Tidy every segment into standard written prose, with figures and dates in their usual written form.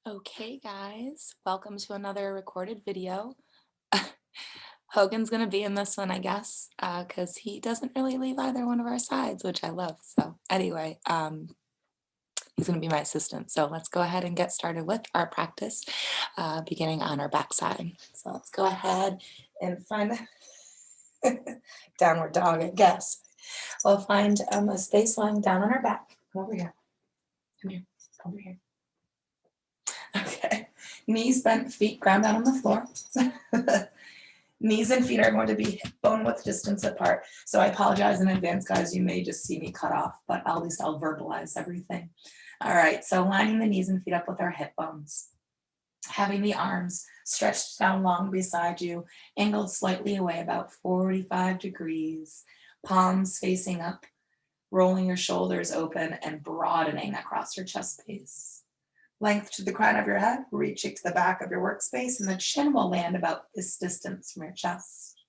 Okay, guys, welcome to another recorded video. Hogan's gonna be in this one, I guess, because he doesn't really leave either one of our sides, which I love. So anyway, he's gonna be my assistant. So let's go ahead and get started with our practice, beginning on our back side. So let's go ahead and find downward dog, I guess. We'll find a space lying down on our back. Come over here. Come here. Over here. Okay. Knees bent, feet ground down on the floor. Knees and feet are going to be bone width distance apart. So I apologize in advance, guys. You may just see me cut off, but at least I'll verbalize everything. All right, so lining the knees and feet up with our hip bones. Having the arms stretched down long beside you, angled slightly away about 45 degrees, palms facing up, rolling your shoulders open and broadening across your chest piece. Length to the crown of your head, reaching to the back of your workspace, and the chin will land about this distance from your chest.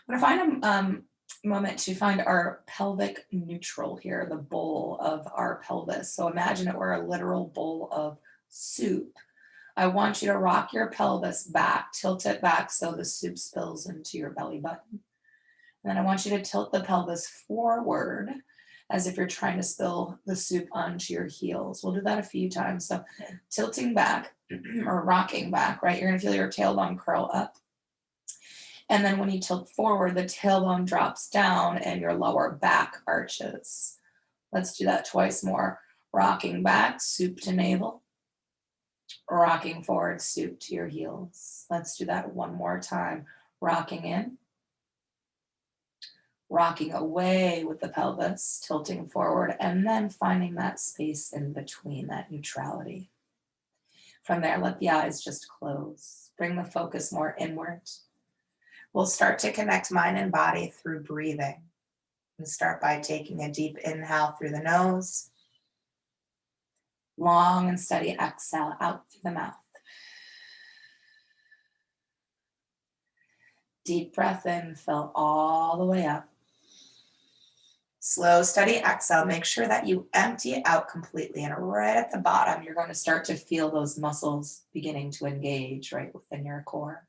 I'm going to find a moment to find our pelvic neutral here, the bowl of our pelvis. So imagine it were a literal bowl of soup. I want you to rock your pelvis back, tilt it back so the soup spills into your belly button. And then I want you to tilt the pelvis forward as if you're trying to spill the soup onto your heels. We'll do that a few times. So tilting back or rocking back, right? You're gonna feel your tailbone curl up. And then when you tilt forward, the tailbone drops down and your lower back arches. Let's do that twice more. Rocking back, soup to navel. Rocking forward, soup to your heels. Let's do that one more time. Rocking in. Rocking away with the pelvis, tilting forward, and then finding that space in between, that neutrality. From there, let the eyes just close. Bring the focus more inward. We'll start to connect mind and body through breathing. And start by taking a deep inhale through the nose. Long and steady exhale out through the mouth. Deep breath in, fill all the way up. Slow, steady exhale. Make sure that you empty it out completely. And right at the bottom, you're going to start to feel those muscles beginning to engage right within your core.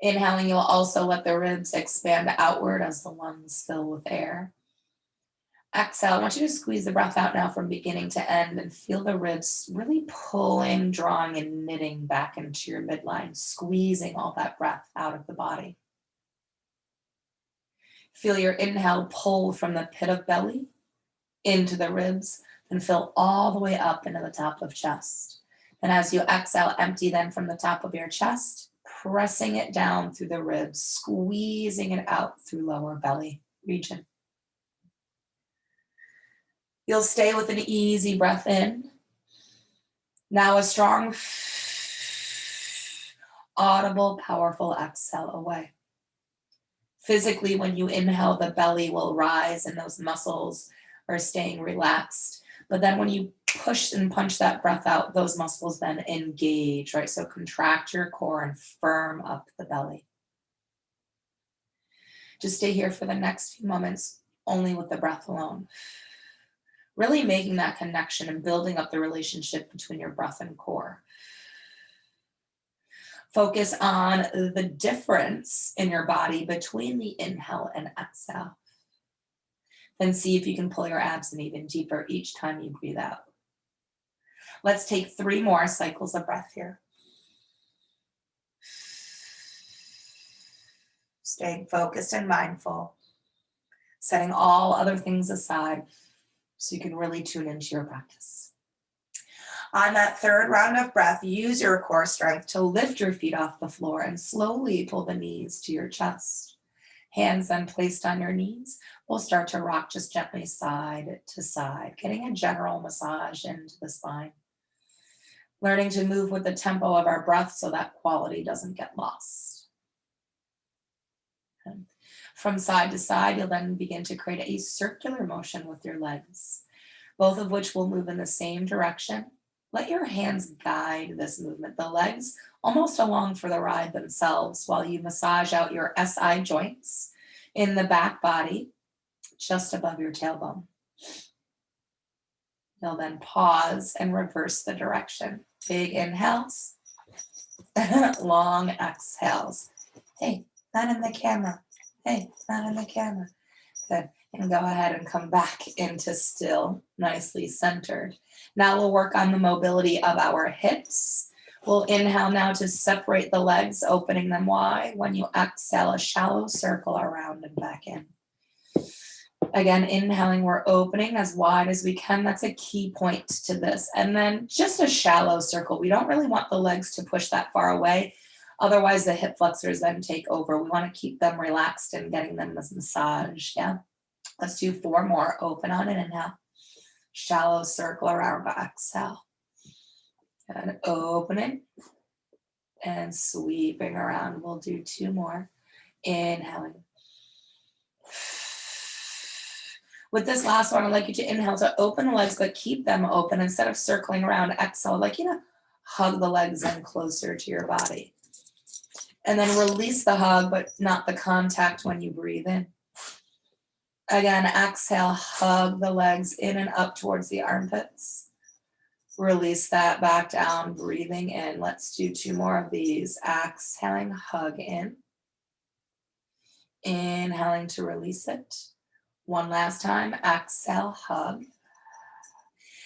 Inhaling, you'll also let the ribs expand outward as the lungs fill with air. Exhale, I want you to squeeze the breath out now from beginning to end and feel the ribs really pulling, drawing, and knitting back into your midline, squeezing all that breath out of the body. Feel your inhale pull from the pit of belly into the ribs, then fill all the way up into the top of chest. And as you exhale, empty then from the top of your chest, pressing it down through the ribs, squeezing it out through lower belly region. You'll stay with an easy breath in. Now a strong, audible, powerful exhale away. Physically, when you inhale, the belly will rise and those muscles are staying relaxed. But then when you push and punch that breath out, those muscles then engage, right? So contract your core and firm up the belly. Just stay here for the next few moments, only with the breath alone. Really making that connection and building up the relationship between your breath and core. Focus on the difference in your body between the inhale and exhale. Then see if you can pull your abs in even deeper each time you breathe out. Let's take 3 more cycles of breath here. Staying focused and mindful, setting all other things aside so you can really tune into your practice. On that third round of breath, use your core strength to lift your feet off the floor and slowly pull the knees to your chest. Hands then placed on your knees. We'll start to rock just gently side to side, getting a general massage into the spine. Learning to move with the tempo of our breath so that quality doesn't get lost. And from side to side, you'll then begin to create a circular motion with your legs, both of which will move in the same direction. Let your hands guide this movement, the legs almost along for the ride themselves while you massage out your SI joints in the back body, just above your tailbone. You'll then pause and reverse the direction. Big inhales, long exhales. Hey, not in the camera. Hey, not in the camera. Good. And go ahead and come back into still, nicely centered. Now we'll work on the mobility of our hips. We'll inhale now to separate the legs, opening them wide. When you exhale, a shallow circle around and back in. Again, inhaling, we're opening as wide as we can. That's a key point to this. And then just a shallow circle. We don't really want the legs to push that far away. Otherwise, the hip flexors then take over. We want to keep them relaxed and getting them this massage. Yeah. Let's do 4 more. Open on an inhale. Shallow circle around, exhale. And opening and sweeping around. We'll do 2 more. Inhaling. With this last one, I'd like you to inhale to open the legs, but keep them open instead of circling around. Exhale, like, hug the legs in closer to your body. And then release the hug, but not the contact when you breathe in. Again, exhale, hug the legs in and up towards the armpits. Release that back down, breathing in. Let's do 2 more of these. Exhaling, hug in. Inhaling to release it. 1 last time. Exhale, hug.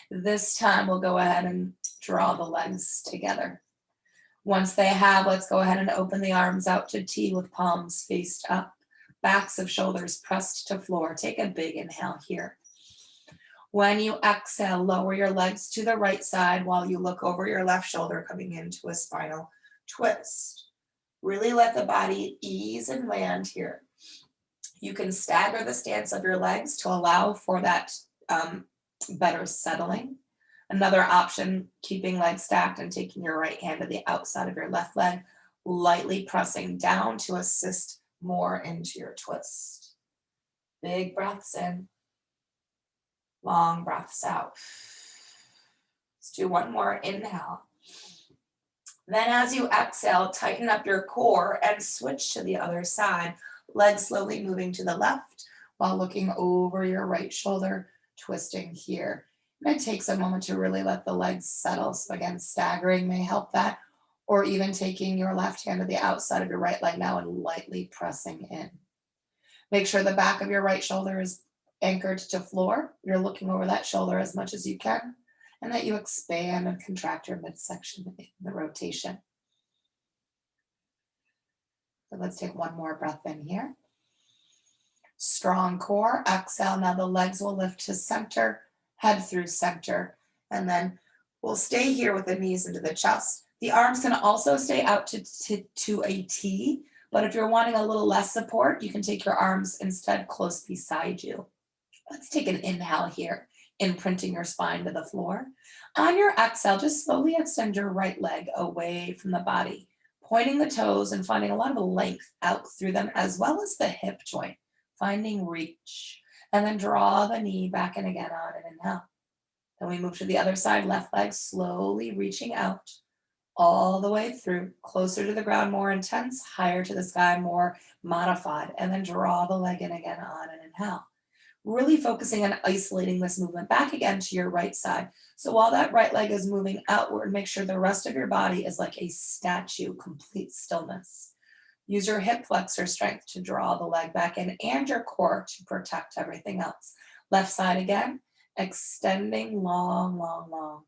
This time we'll go ahead and draw the legs together. Once they have, let's go ahead and open the arms out to T with palms faced up. Backs of shoulders pressed to floor. Take a big inhale here. When you exhale, lower your legs to the right side while you look over your left shoulder, coming into a spinal twist. Really let the body ease and land here. You can stagger the stance of your legs to allow for that better settling. Another option, keeping legs stacked and taking your right hand to the outside of your left leg, lightly pressing down to assist more into your twist. Big breaths in, long breaths out. Let's do 1 more inhale. Then as you exhale, tighten up your core and switch to the other side. Legs slowly moving to the left while looking over your right shoulder, twisting here. And it takes a moment to really let the legs settle. So again, staggering may help that, or even taking your left hand to the outside of your right leg now and lightly pressing in. Make sure the back of your right shoulder is anchored to floor. You're looking over that shoulder as much as you can, and that you expand and contract your midsection in the rotation. So let's take 1 more breath in here. Strong core. Exhale. Now the legs will lift to center, head through center, and then we'll stay here with the knees into the chest. The arms can also stay out to a T, but if you're wanting a little less support, you can take your arms instead close beside you. Let's take an inhale here, imprinting your spine to the floor. On your exhale, just slowly extend your right leg away from the body, pointing the toes and finding a lot of length out through them, as well as the hip joint, finding reach. And then draw the knee back in again on an inhale. Then we move to the other side, left leg slowly reaching out all the way through, closer to the ground, more intense, higher to the sky, more modified. And then draw the leg in again on an inhale. Really focusing on isolating this movement back again to your right side. So while that right leg is moving outward, make sure the rest of your body is like a statue, complete stillness. Use your hip flexor strength to draw the leg back in and your core to protect everything else. Left side again, extending long, long, long.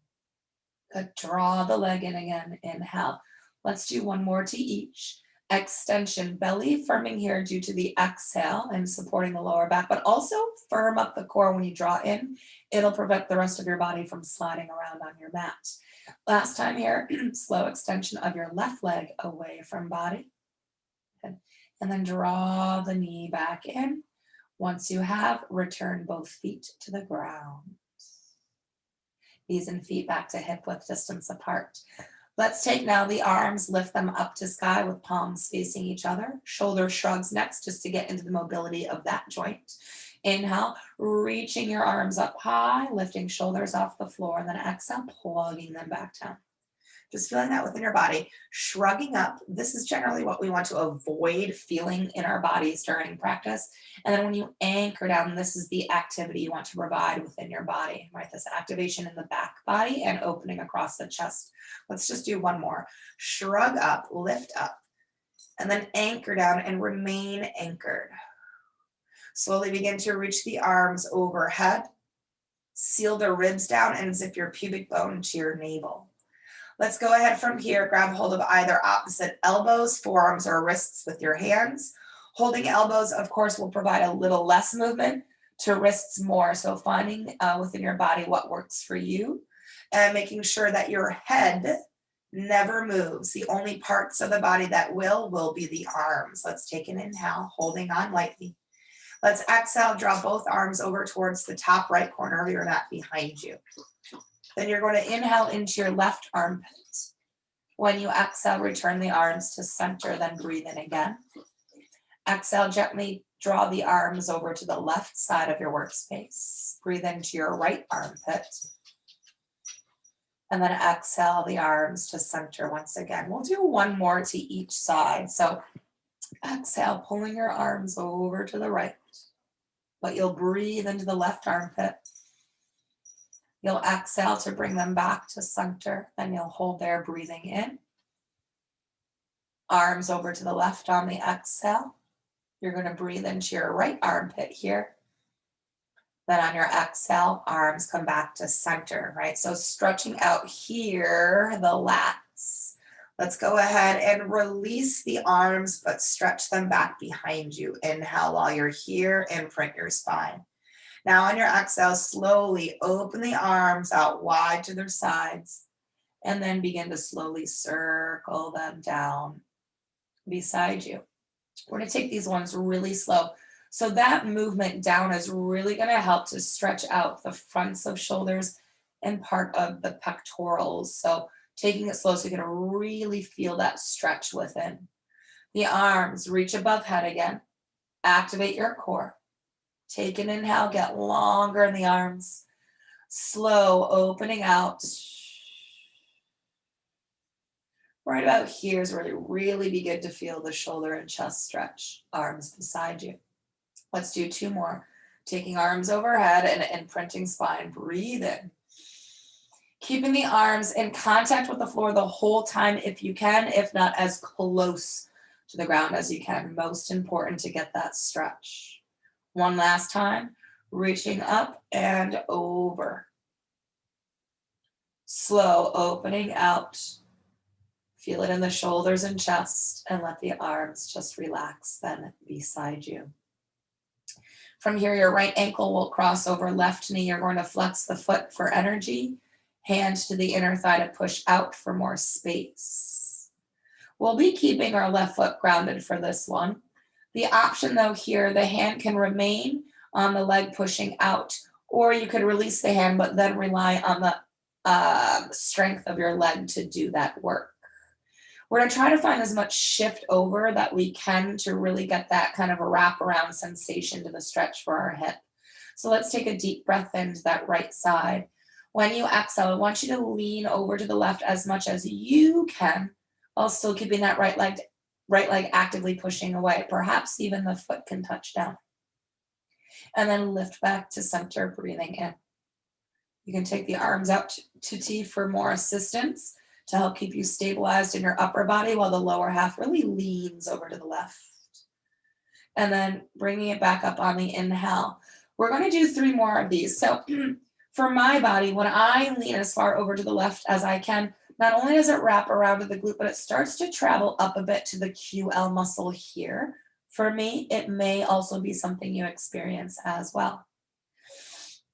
Good. Draw the leg in again, inhale. Let's do 1 more to each. Extension, belly firming here due to the exhale and supporting the lower back, but also firm up the core when you draw in. It'll prevent the rest of your body from sliding around on your mat. Last time here, slow extension of your left leg away from body. Good. And then draw the knee back in. Once you have, return both feet to the ground. Knees and feet back to hip width distance apart. Let's take now the arms, lift them up to sky with palms facing each other. Shoulder shrugs next, just to get into the mobility of that joint. Inhale, reaching your arms up high, lifting shoulders off the floor, and then exhale, plugging them back down. Just feeling that within your body, shrugging up. This is generally what we want to avoid feeling in our bodies during practice. And then when you anchor down, this is the activity you want to provide within your body, right? This activation in the back body and opening across the chest. Let's just do one more. Shrug up, lift up, and then anchor down and remain anchored. Slowly begin to reach the arms overhead. Seal the ribs down and zip your pubic bone to your navel. Let's go ahead from here, grab hold of either opposite elbows, forearms, or wrists with your hands. Holding elbows, of course, will provide a little less movement, to wrists more. So finding within your body what works for you and making sure that your head never moves. The only parts of the body that will be the arms. Let's take an inhale, holding on lightly. Let's exhale, draw both arms over towards the top right corner of your mat behind you. Then you're going to inhale into your left armpit. When you exhale, return the arms to center, then breathe in again. Exhale, gently draw the arms over to the left side of your workspace. Breathe into your right armpit. And then exhale the arms to center once again. We'll do one more to each side. So exhale, pulling your arms over to the right, but you'll breathe into the left armpit. You'll exhale to bring them back to center, then you'll hold there, breathing in. Arms over to the left on the exhale. You're going to breathe into your right armpit here. Then on your exhale, arms come back to center, right? So stretching out here, the lats. Let's go ahead and release the arms, but stretch them back behind you. Inhale while you're here, imprint your spine. Now on your exhale, slowly open the arms out wide to their sides, and then begin to slowly circle them down beside you. We're going to take these ones really slow. So that movement down is really going to help to stretch out the fronts of shoulders and part of the pectorals. So taking it slow so you can really feel that stretch within. The arms reach above head again. Activate your core. Take an inhale, get longer in the arms. Slow, opening out. Right about here is where you really begin to feel the shoulder and chest stretch. Arms beside you. Let's do two more. Taking arms overhead and imprinting spine. Breathe in. Keeping the arms in contact with the floor the whole time if you can, if not as close to the ground as you can. Most important to get that stretch. One last time, reaching up and over. Slow, opening out. Feel it in the shoulders and chest, and let the arms just relax then beside you. From here, your right ankle will cross over left knee. You're going to flex the foot for energy. Hand to the inner thigh to push out for more space. We'll be keeping our left foot grounded for this one. The option though here, the hand can remain on the leg pushing out, or you could release the hand, but then rely on the strength of your leg to do that work. We're going to try to find as much shift over that we can to really get that kind of a wraparound sensation to the stretch for our hip. So let's take a deep breath into that right side. When you exhale, I want you to lean over to the left as much as you can, while still keeping that right leg actively pushing away. Perhaps even the foot can touch down. And then lift back to center, breathing in. You can take the arms out to T for more assistance to help keep you stabilized in your upper body while the lower half really leans over to the left. And then bringing it back up on the inhale. We're going to do 3 more of these. So for my body, when I lean as far over to the left as I can, not only does it wrap around to the glute, but it starts to travel up a bit to the QL muscle here. For me, it may also be something you experience as well.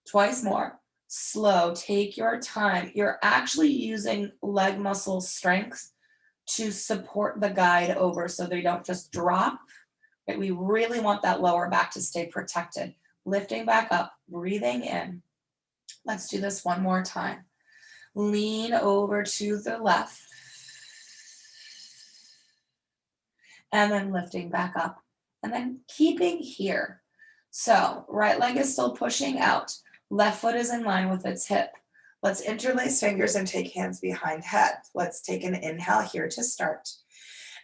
Twice more. Slow, take your time. You're actually using leg muscle strength to support the guide over so they don't just drop. But we really want that lower back to stay protected. Lifting back up, breathing in. Let's do this one more time. Lean over to the left. And then lifting back up. And then keeping here. So right leg is still pushing out. Left foot is in line with its hip. Let's interlace fingers and take hands behind head. Let's take an inhale here to start.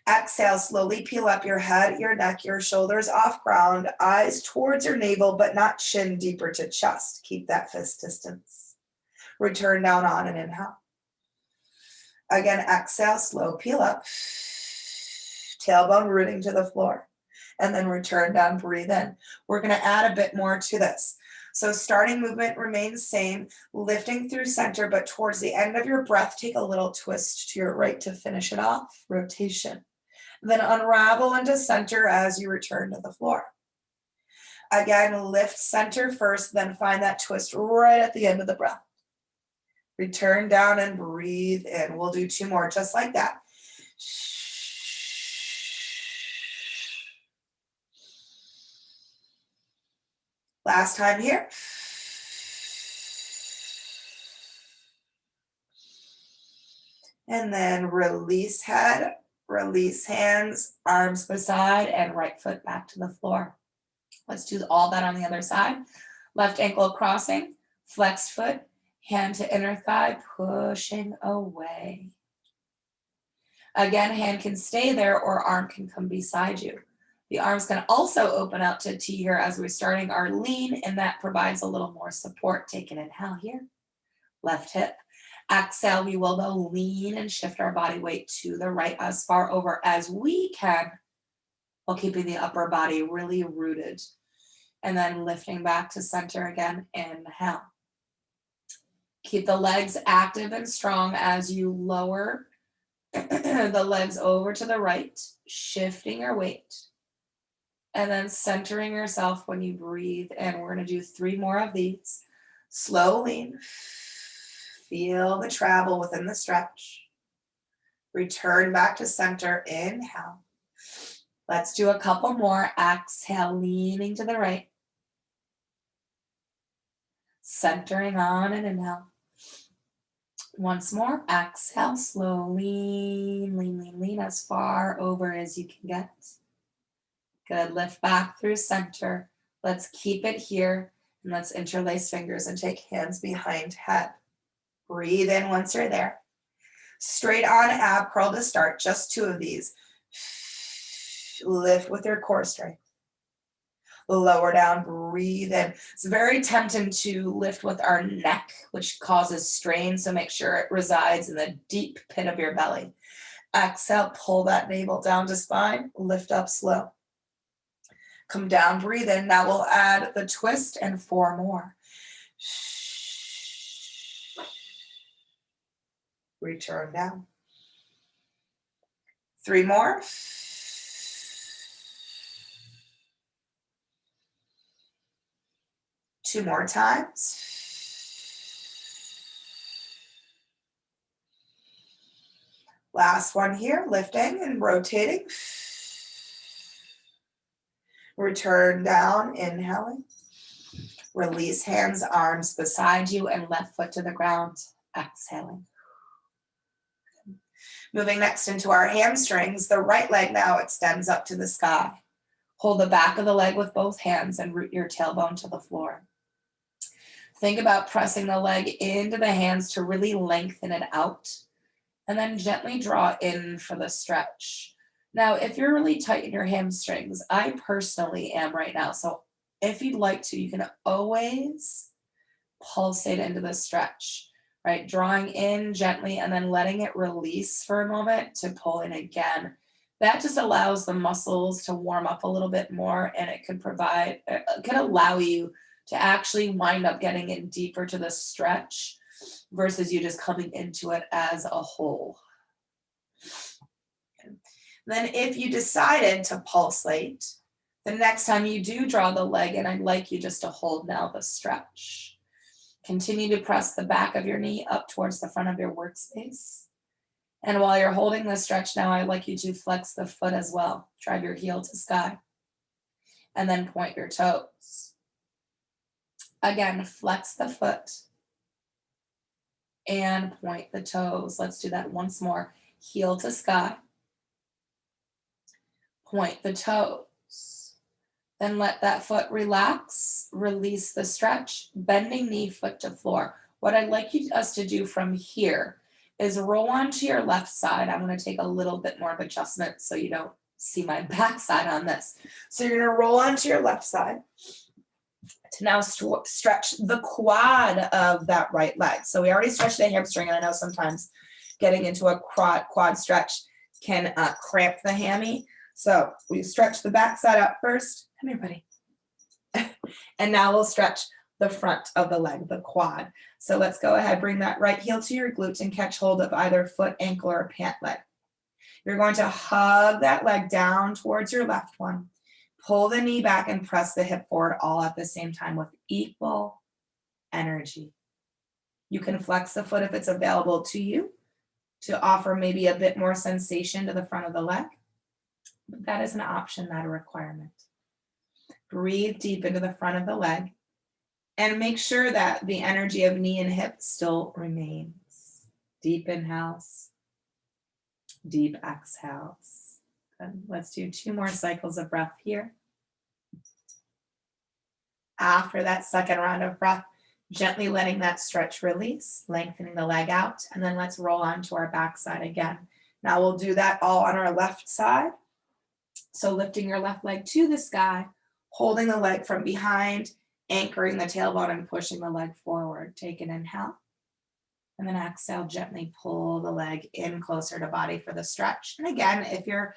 Exhale, slowly peel up your head, your neck, your shoulders off ground, eyes towards your navel, but not chin deeper to chest. Keep that fist distance. Return down on an inhale. Again, exhale, slow peel up. Tailbone rooting to the floor. And then return down, breathe in. We're going to add a bit more to this. So starting movement remains same, lifting through center, but towards the end of your breath, take a little twist to your right to finish it off, rotation. Then unravel into center as you return to the floor. Again, lift center first, then find that twist right at the end of the breath. Return down and breathe in. We'll do 2 more, just like that. Last time here. And then release head, release hands, arms beside, and right foot back to the floor. Let's do all that on the other side. Left ankle crossing, flexed foot, hand to inner thigh, pushing away. Again, hand can stay there or arm can come beside you. The arms can also open out to T here as we're starting our lean, and that provides a little more support. Take an inhale here, left hip. Exhale, we will go lean and shift our body weight to the right as far over as we can while keeping the upper body really rooted. And then lifting back to center again, inhale. Keep the legs active and strong as you lower the legs over to the right, shifting your weight. And then centering yourself when you breathe. And we're going to do 3 more of these. Slow lean. Feel the travel within the stretch. Return back to center. Inhale. Let's do a couple more. Exhale, leaning to the right. Centering on an inhale. Once more. Exhale, slow lean, lean, lean, lean as far over as you can get. Good. Lift back through center. Let's keep it here. And let's interlace fingers and take hands behind head. Breathe in once you're there. Straight on ab curl to start. Just 2 of these. Lift with your core strength. Lower down, breathe in. It's very tempting to lift with our neck, which causes strain, so make sure it resides in the deep pit of your belly. Exhale, pull that navel down to spine, lift up slow. Come down, breathe in. Now we'll add the twist and 4 more. Return down. 3 more. Two more times. Last one here, lifting and rotating. Return down, inhaling. Release hands, arms beside you, and left foot to the ground, exhaling. Moving next into our hamstrings, the right leg now extends up to the sky. Hold the back of the leg with both hands and root your tailbone to the floor. Think about pressing the leg into the hands to really lengthen it out, and then gently draw in for the stretch. Now, if you're really tight in your hamstrings, I personally am right now, so if you'd like to, you can always pulsate into the stretch, right? Drawing in gently and then letting it release for a moment to pull in again. That just allows the muscles to warm up a little bit more, and it could allow you to actually wind up getting in deeper to the stretch versus you just coming into it as a whole. Then if you decided to pulsate, the next time you do draw the leg in, I'd like you just to hold now the stretch. Continue to press the back of your knee up towards the front of your workspace. And while you're holding the stretch now, I'd like you to flex the foot as well. Drive your heel to sky. And then point your toes. Again, flex the foot and point the toes. Let's do that once more. Heel to sky. Point the toes. Then let that foot relax. Release the stretch. Bending knee, foot to floor. What I'd like us to do from here is roll onto your left side. I'm going to take a little bit more of adjustment so you don't see my backside on this. So you're going to roll onto your left side to now stretch the quad of that right leg. So we already stretched the hamstring, and I know sometimes getting into a quad stretch can cramp the hammy. So we stretch the backside out first. Come here, buddy. And now we'll stretch the front of the leg, the quad. So let's go ahead, bring that right heel to your glute and catch hold of either foot, ankle, or pant leg. You're going to hug that leg down towards your left one. Pull the knee back and press the hip forward all at the same time with equal energy. You can flex the foot if it's available to you to offer maybe a bit more sensation to the front of the leg. But that is an option, not a requirement. Breathe deep into the front of the leg and make sure that the energy of knee and hip still remains. Deep inhales, deep exhales. Good. Let's do 2 more cycles of breath here. After that second round of breath, gently letting that stretch release, lengthening the leg out, and then let's roll onto our backside again. Now we'll do that all on our left side. So lifting your left leg to the sky, holding the leg from behind, anchoring the tailbone and pushing the leg forward. Take an inhale. And then exhale, gently pull the leg in closer to body for the stretch. And again, if you're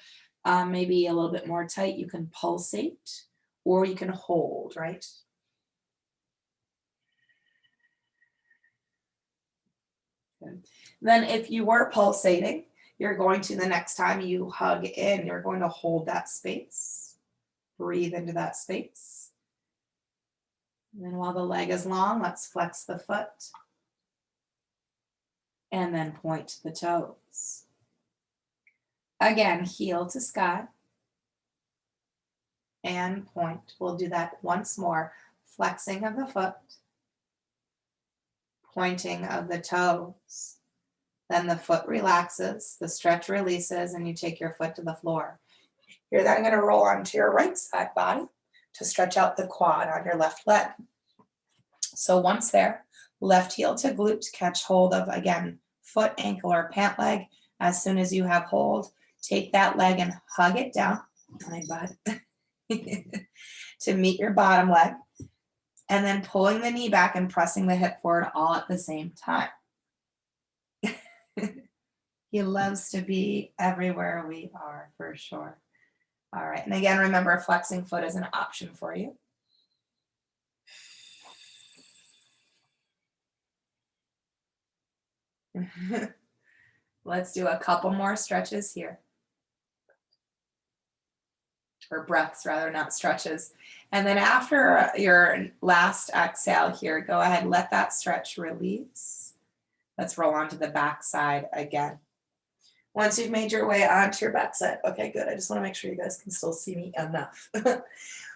maybe a little bit more tight, you can pulsate or you can hold, right? Good. Then if you were pulsating, you're going to, the next time you hug in, you're going to hold that space. Breathe into that space. And then while the leg is long, let's flex the foot. And then point the toes. Again, heel to sky. And point. We'll do that once more. Flexing of the foot. Pointing of the toes. Then the foot relaxes, the stretch releases, and you take your foot to the floor. You're then going to roll onto your right side body to stretch out the quad on your left leg. So once there, left heel to glute, catch hold of, again, foot, ankle, or pant leg. As soon as you have hold, take that leg and hug it down, my butt, to meet your bottom leg. And then pulling the knee back and pressing the hip forward all at the same time. He loves to be everywhere we are, for sure. All right, and again, remember, flexing foot is an option for you. Let's do a couple more stretches here. Or breaths rather, not stretches. And then after your last exhale here, go ahead, let that stretch release. Let's roll onto the back side again. Once you've made your way onto your backside, okay, good. I just want to make sure you guys can still see me enough.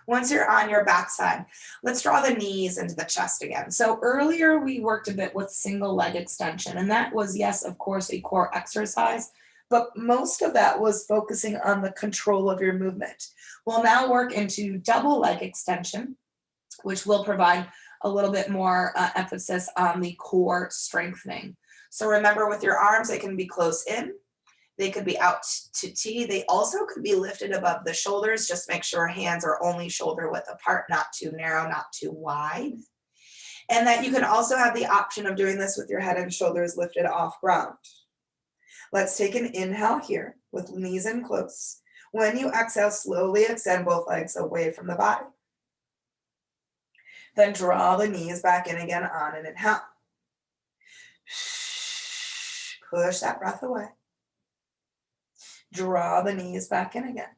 Once you're on your backside, let's draw the knees into the chest again. So earlier we worked a bit with single leg extension, and that was, yes, of course, a core exercise, but most of that was focusing on the control of your movement. We'll now work into double leg extension, which will provide a little bit more emphasis on the core strengthening. So remember, with your arms, they can be close in. They could be out to T. They also could be lifted above the shoulders. Just make sure hands are only shoulder width apart, not too narrow, not too wide. And that you can also have the option of doing this with your head and shoulders lifted off ground. Let's take an inhale here with knees in close. When you exhale, slowly extend both legs away from the body. Then draw the knees back in again on an inhale. Push that breath away. Draw the knees back in again.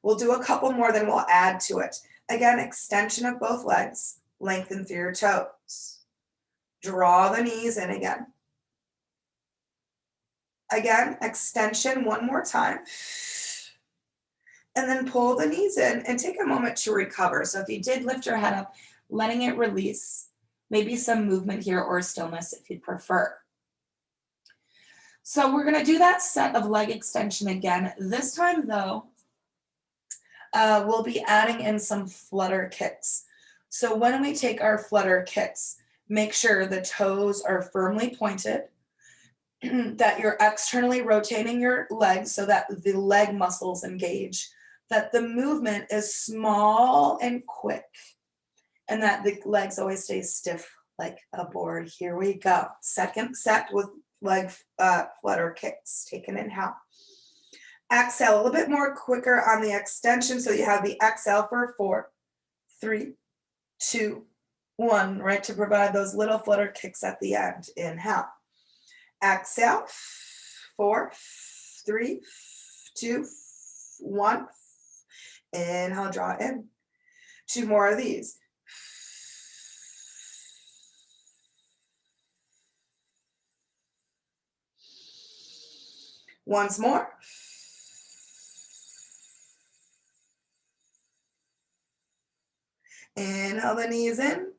We'll do a couple more, then we'll add to it. Again, extension of both legs. Lengthen through your toes. Draw the knees in again. Again, extension one more time. And then pull the knees in and take a moment to recover. So if you did lift your head up, letting it release, maybe some movement here or stillness if you'd prefer. So we're going to do that set of leg extension again. This time, though, we'll be adding in some flutter kicks. So when we take our flutter kicks, Make sure the toes are firmly pointed, that you're externally rotating your legs so that the leg muscles engage, that the movement is small and quick, and that the legs always stay stiff like a board. Here we go. Second set with leg flutter kicks. Take an inhale. Exhale a little bit more quicker on the extension. So you have the exhale for 4, 3, 2, 1, right? To provide those little flutter kicks at the end. Inhale. Exhale. 4, 3, 2, 1. Inhale, draw in. 2 more of these. Once more. Inhale the knees in.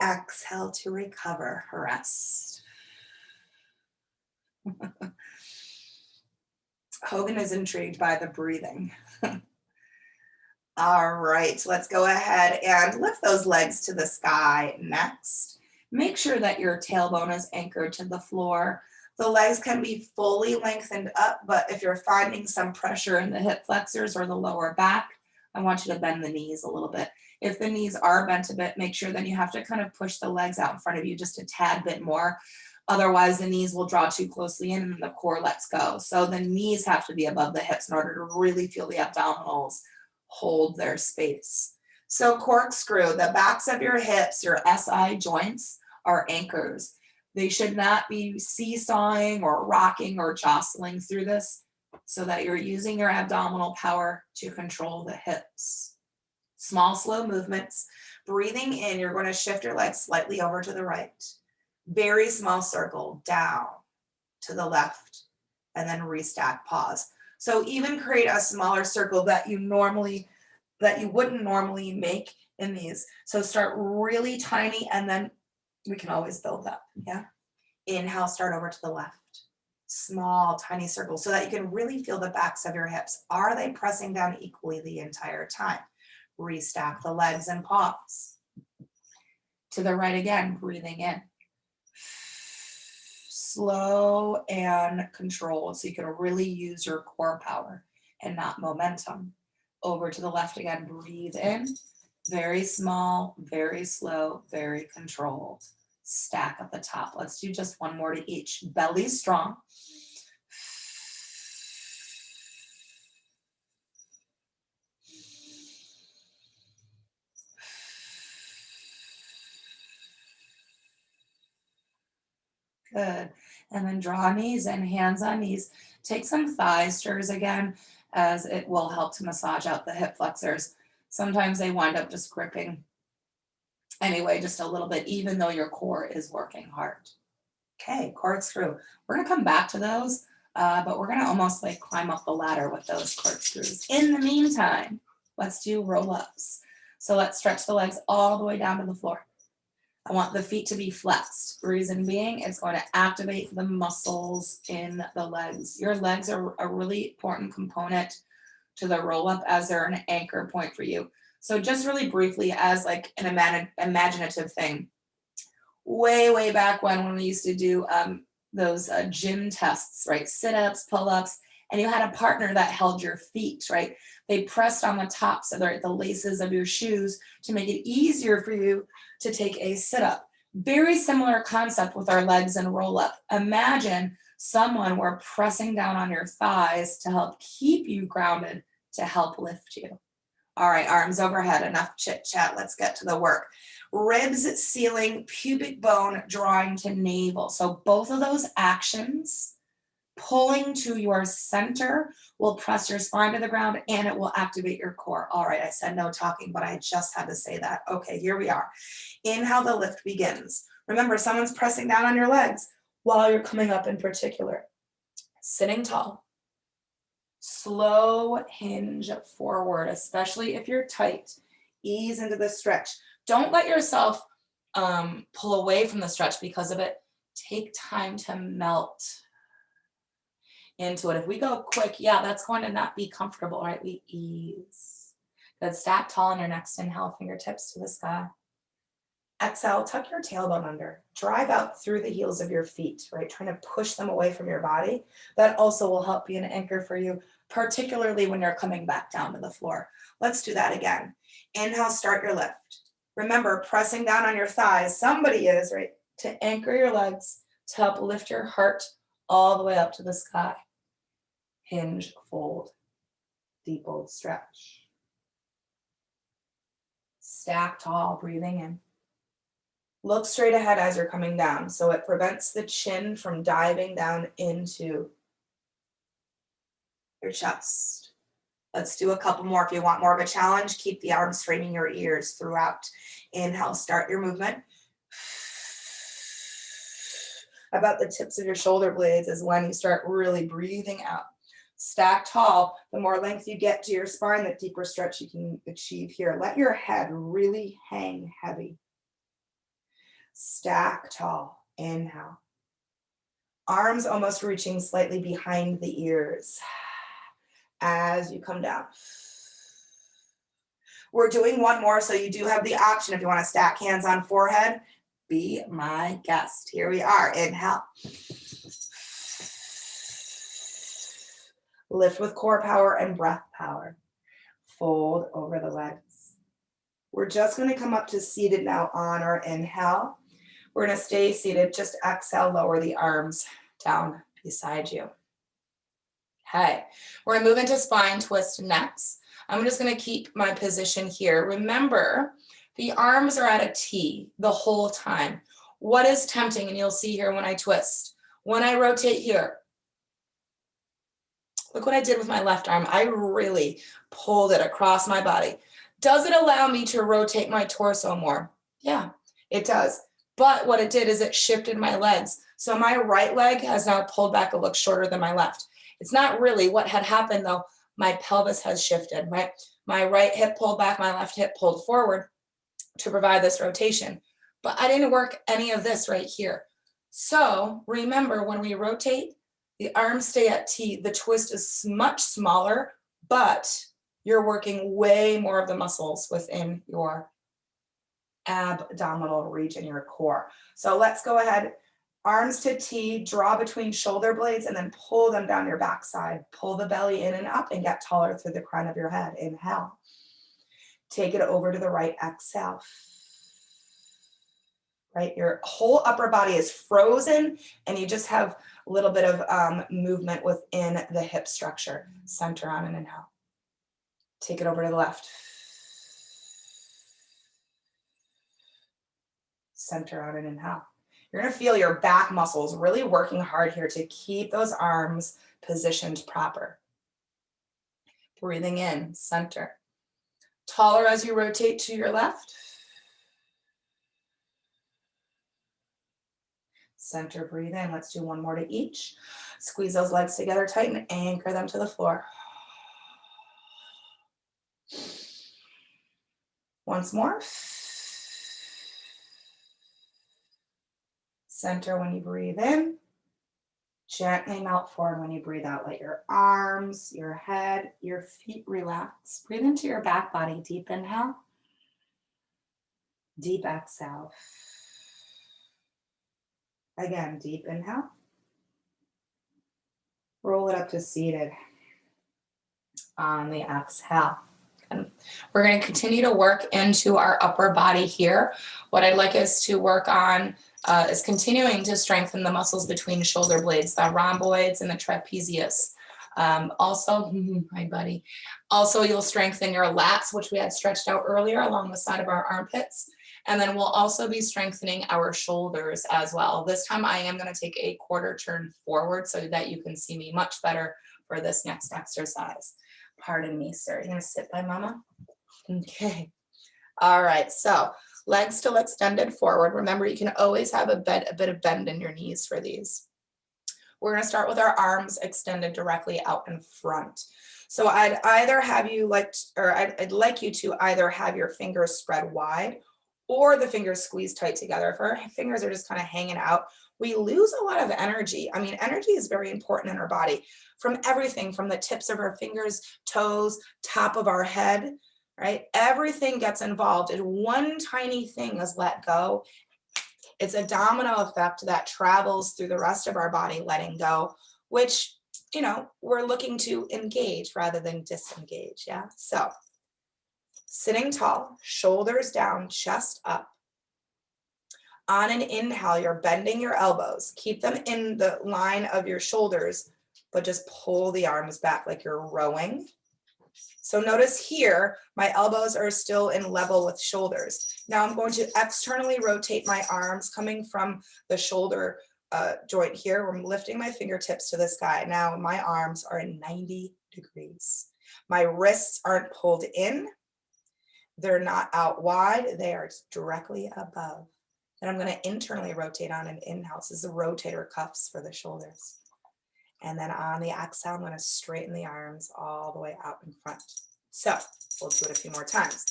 Exhale to recover. Rest. Hogan is intrigued by the breathing. All right, let's go ahead and lift those legs to the sky next. Make sure that your tailbone is anchored to the floor. The legs can be fully lengthened up, but if you're finding some pressure in the hip flexors or the lower back, I want you to bend the knees a little bit. If the knees are bent a bit, make sure that you have to kind of push the legs out in front of you just a tad bit more. Otherwise, the knees will draw too closely in and the core lets go. So the knees have to be above the hips in order to really feel the abdominals hold their space. So corkscrew, the backs of your hips, your SI joints are anchors. They should not be seesawing or rocking or jostling through this so that you're using your abdominal power to control the hips. Small, slow movements. Breathing in, you're going to shift your legs slightly over to the right. Very small circle down to the left, and then restack, pause. So even create a smaller circle that you wouldn't normally make in these. So start really tiny, and then we can always build up. Yeah. Inhale, start over to the left. Small, tiny circles so that you can really feel the backs of your hips. Are they pressing down equally the entire time? Restack the legs and pause. To the right again, breathing in. Slow and controlled so you can really use your core power and not momentum. Over to the left again, breathe in. Very small, very slow, very controlled. Stack at the top. Let's do just one more to each. Belly strong. Good. And then draw knees in, hands on knees. Take some thigh stirs again, as it will help to massage out the hip flexors. Sometimes they wind up just gripping anyway, just a little bit, even though your core is working hard. Okay, corkscrew. We're gonna come back to those, but we're gonna almost like climb up the ladder with those corkscrews. In the meantime, let's do roll-ups. So let's stretch the legs all the way down to the floor. I want the feet to be flexed. Reason being, it's going to activate the muscles in the legs. Your legs are a really important component to the roll-up as they're an anchor point for you. So just really briefly as like an imaginative thing, way back when we used to do those gym tests, right? Sit-ups, pull-ups, and you had a partner that held your feet, right? They pressed on the tops of the laces of your shoes to make it easier for you to take a sit-up. Very similar concept with our legs and roll-up. Imagine someone were pressing down on your thighs to help keep you grounded, to help lift you. All right, arms overhead, enough chit chat, let's get to the work. Ribs sealing, pubic bone drawing to navel. So both of those actions, pulling to your center, will press your spine to the ground and it will activate your core. All right, I said no talking, but I just had to say that. Okay, here we are. Inhale, the lift begins. Remember, someone's pressing down on your legs while you're coming up in particular. Sitting tall. Slow hinge forward, especially if you're tight. Ease into the stretch. Don't let yourself pull away from the stretch because of it. Take time to melt into it. If we go quick, yeah, that's going to not be comfortable, right? We ease. Good. Stack tall on your next inhale, fingertips to the sky. Exhale, tuck your tailbone under. Drive out through the heels of your feet, right? Trying to push them away from your body. That also will help be an anchor for you, particularly when you're coming back down to the floor. Let's do that again. Inhale, start your lift. Remember, pressing down on your thighs, somebody is, right? To anchor your legs, to help lift your heart all the way up to the sky. Hinge, fold, deep old stretch. Stack tall, breathing in. Look straight ahead as you're coming down, so it prevents the chin from diving down into your chest. Let's do a couple more. If you want more of a challenge, keep the arms framing your ears throughout. Inhale, start your movement. About the tips of your shoulder blades is when you start really breathing out. Stack tall. The more length you get to your spine, the deeper stretch you can achieve here. Let your head really hang heavy. Stack tall. Inhale. Arms almost reaching slightly behind the ears as you come down. We're doing one more, so you do have the option if you want to stack hands on forehead. Be my guest. Here we are. Inhale. Lift with core power and breath power. Fold over the legs. We're just going to come up to seated now on our inhale. We're going to stay seated. Just exhale, lower the arms down beside you. Okay, we're going to move into spine twist next. I'm just going to keep my position here. Remember, the arms are at a T the whole time. What is tempting, and you'll see here when I twist, when I rotate here, look what I did with my left arm. I really pulled it across my body. Does it allow me to rotate my torso more? Yeah, it does. But what it did is it shifted my legs. So my right leg has now pulled back a look shorter than my left. It's not really what had happened though. My pelvis has shifted, right? My right hip pulled back, my left hip pulled forward to provide this rotation. But I didn't work any of this right here. So remember, when we rotate, the arms stay at T. The twist is much smaller, but you're working way more of the muscles within your abdominal region, your core. So let's go ahead. Arms to T, draw between shoulder blades, and then pull them down your backside. Pull the belly in and up and get taller through the crown of your head. Inhale. Take it over to the right. Exhale. Right, your whole upper body is frozen, and you just have a little bit of movement within the hip structure. Center on an inhale. Take it over to the left. Center on an inhale. You're going to feel your back muscles really working hard here to keep those arms positioned proper. Breathing in, center. Taller as you rotate to your left. Center, breathe in. Let's do one more to each. Squeeze those legs together tight and anchor them to the floor. Once more. Center when you breathe in. Gently melt forward when you breathe out. Let your arms, your head, your feet relax. Breathe into your back body. Deep inhale. Deep exhale. Again, deep inhale. Roll it up to seated on the exhale. And we're going to continue to work into our upper body here. What I'd like us to work on is continuing to strengthen the muscles between shoulder blades, the rhomboids and the trapezius. Also, hi buddy. Also, you'll strengthen your lats, which we had stretched out earlier along the side of our armpits. And then we'll also be strengthening our shoulders as well. This time I am going to take a quarter turn forward so that you can see me much better for this next exercise. Pardon me, sir. You're going to sit by mama? Okay. All right. So legs still extended forward. Remember, you can always have a bit of bend in your knees for these. We're going to start with our arms extended directly out in front. So I'd either have you I'd like you to either have your fingers spread wide or the fingers squeezed tight together. If our fingers are just kind of hanging out, we lose a lot of energy. I mean, energy is very important in our body, from everything from the tips of our fingers, toes, top of our head. right? Everything gets involved. If one tiny thing is let go, it's a domino effect that travels through the rest of our body, letting go, which, you know, we're looking to engage rather than disengage, yeah? So sitting tall, shoulders down, chest up. On an inhale, you're bending your elbows. Keep them in the line of your shoulders, but just pull the arms back like you're rowing. So notice here, my elbows are still in level with shoulders. Now I'm going to externally rotate my arms coming from the shoulder joint here. I'm lifting my fingertips to the sky. Now my arms are in 90 degrees. My wrists aren't pulled in. They're not out wide. They are directly above. Then I'm going to internally rotate on an inhale. This is the rotator cuffs for the shoulders. And then on the exhale, I'm going to straighten the arms all the way out in front. So we'll do it a few more times.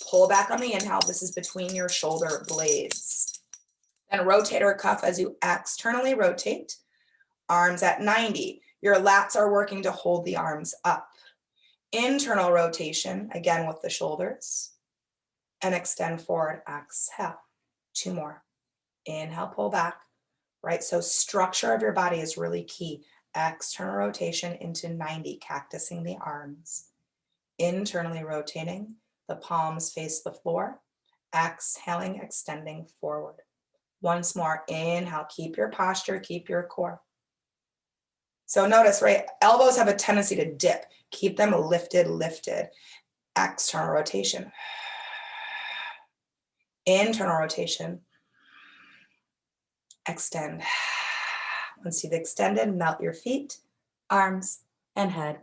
Pull back on the inhale. This is between your shoulder blades. Then rotator cuff as you externally rotate. Arms at 90. Your lats are working to hold the arms up. Internal rotation, again with the shoulders. And extend forward, exhale. 2 more. Inhale, pull back, right? So structure of your body is really key. External rotation into 90, cactusing the arms. Internally rotating, the palms face the floor. Exhaling, extending forward. Once more, inhale, keep your posture, keep your core. So notice, right, elbows have a tendency to dip. Keep them lifted, lifted. External rotation. Internal rotation. Extend. Once you've extended, melt your feet, arms, and head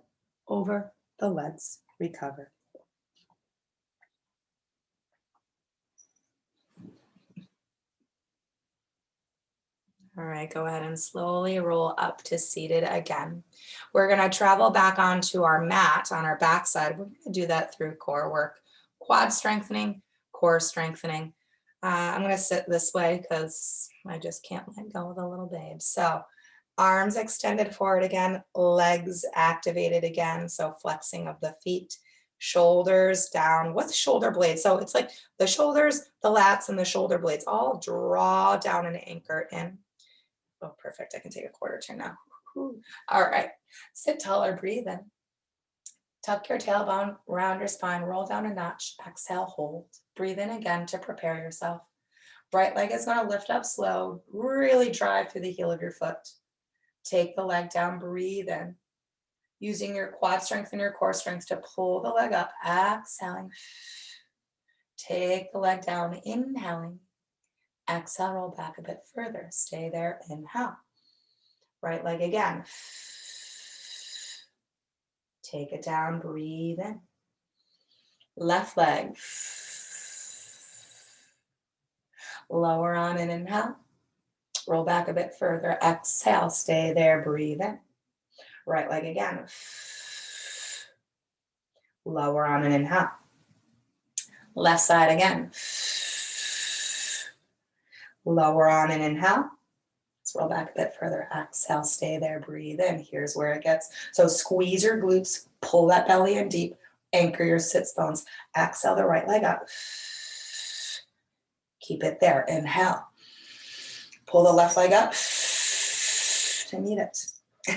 over the legs. Recover. All right, go ahead and slowly roll up to seated again. We're going to travel back onto our mat on our backside. We're going to do that through core work, quad strengthening, core strengthening. I'm going to sit this way because I just can't let go of the little babe. So arms extended forward again, legs activated again. So flexing of the feet, shoulders down with shoulder blades. So it's like the shoulders, the lats, and the shoulder blades all draw down and anchor in. Oh, perfect. I can take a quarter turn now. All right. Sit tall or breathe in. Tuck your tailbone, round your spine, roll down a notch. Exhale, hold. Breathe in again to prepare yourself. Right leg is going to lift up slow. Really drive through the heel of your foot. Take the leg down, breathe in. Using your quad strength and your core strength to pull the leg up. Exhaling. Take the leg down, inhaling. Exhale, roll back a bit further. Stay there, inhale. Right leg again. Take it down, breathe in. Left leg. Lower on and inhale. Roll back a bit further. Exhale, stay there, breathe in. Right leg again. Lower on and inhale. Left side again. Lower on and inhale. Let's roll back a bit further. Exhale, stay there, breathe in. Here's where it gets. So squeeze your glutes, pull that belly in deep, anchor your sits bones. Exhale the right leg up. Keep it there. Inhale. Pull the left leg up to meet it. You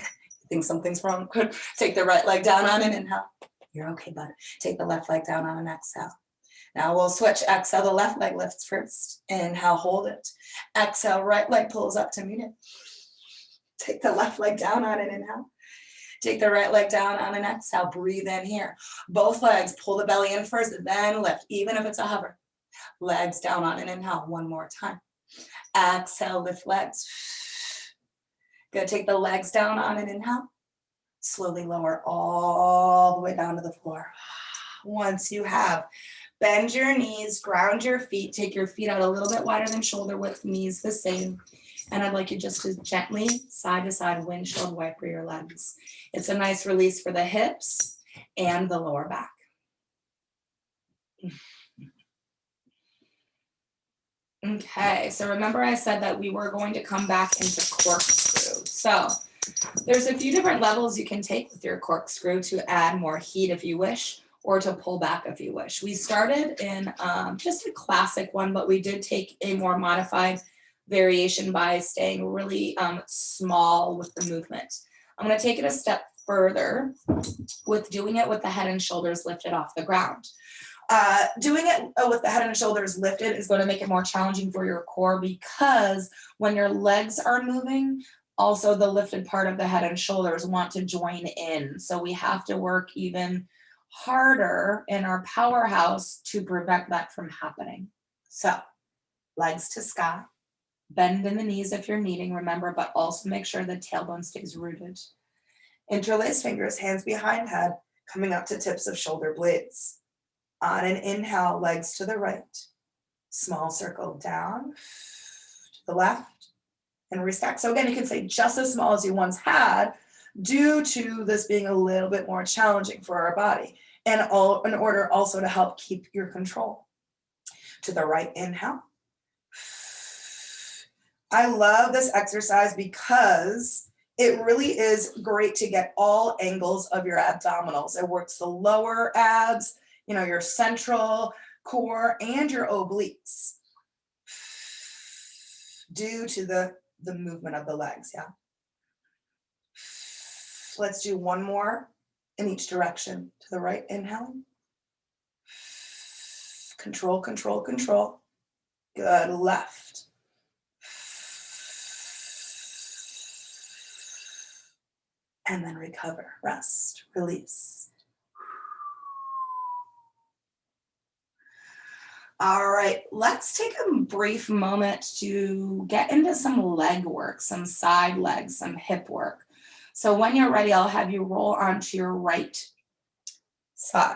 think something's wrong? Good. Take the right leg down on an inhale. You're okay, bud. Take the left leg down on an exhale. Now we'll switch. Exhale, the left leg lifts first. Inhale, hold it. Exhale, right leg pulls up to meet it. Take the left leg down on an inhale. Take the right leg down on an exhale. Breathe in here. Both legs, pull the belly in first, then lift, even if it's a hover. Legs down on an inhale. One more time. Exhale, lift legs. Good. Take the legs down on an inhale. Slowly lower all the way down to the floor. Once you have, bend your knees, ground your feet, take your feet out a little bit wider than shoulder width, knees the same. And I'd like you just to gently, side to side, windshield wiper your legs. It's a nice release for the hips and the lower back. Okay, so remember I said that we were going to come back into corkscrew. So there's a few different levels you can take with your corkscrew to add more heat if you wish, or to pull back if you wish. We started in just a classic one, but we did take a more modified variation by staying really small with the movement. I'm going to take it a step further with doing it with the head and shoulders lifted off the ground. Doing it with the head and shoulders lifted is going to make it more challenging for your core, because when your legs are moving, also the lifted part of the head and shoulders want to join in. So we have to work even harder in our powerhouse to prevent that from happening. So legs to sky, bend in the knees if you're needing, remember, but also make sure the tailbone stays rooted. Interlace fingers, hands behind head, coming up to tips of shoulder blades. On an inhale, legs to the right. Small circle down to the left and restack. So again, you can say just as small as you once had, due to this being a little bit more challenging for our body, and all in order also to help keep your control. To the right, inhale. I love this exercise because it really is great to get all angles of your abdominals. It works the lower abs, your central core, and your obliques due to the movement of the legs, yeah. Let's do one more in each direction. To the right, inhaling. Control, control, control. Good, left. And then recover, rest, release. All right, let's take a brief moment to get into some leg work, some side legs, some hip work. So when you're ready, I'll have you roll onto your right side.